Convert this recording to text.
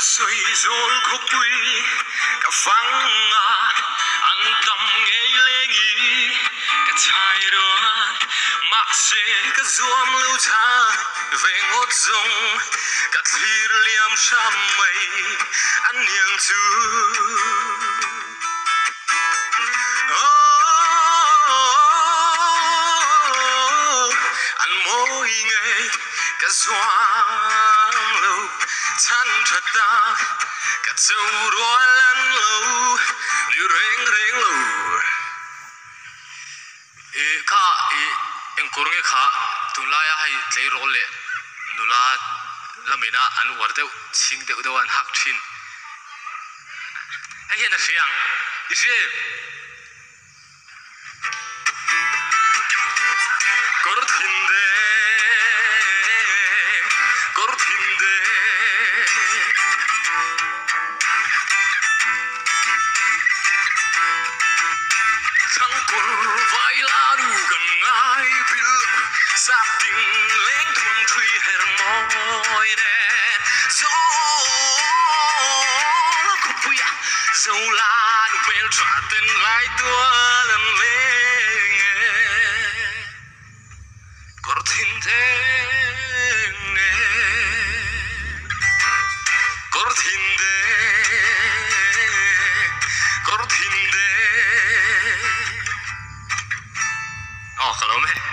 suy rối khúc quy cả phăng ăn tầm nghe lê nghi cả chai đó mặc dễ cả ruộng lưu tha về ngốt rồng cả thi liam sam mây ăn nhàng chú ăn môi ngày cả doang lâu chăn thật ta cả dâu đóa lăn lâu lưu reng reng lâu em cố nghe khá tụi lai hay lấy rổ lệ nụ la là mình đã ăn uống đâu xin được đâu ăn hắc chín hay hiện là phiền ý gì có tin đấy thằng con vai la đủ gần ngay bil sắp tình lên thuần thủy hết mỏi nè gió khúc bụi dầu la đủ bèo trả tên lại tua lần lên có tin thế có tin đấy. Oh, hello, man.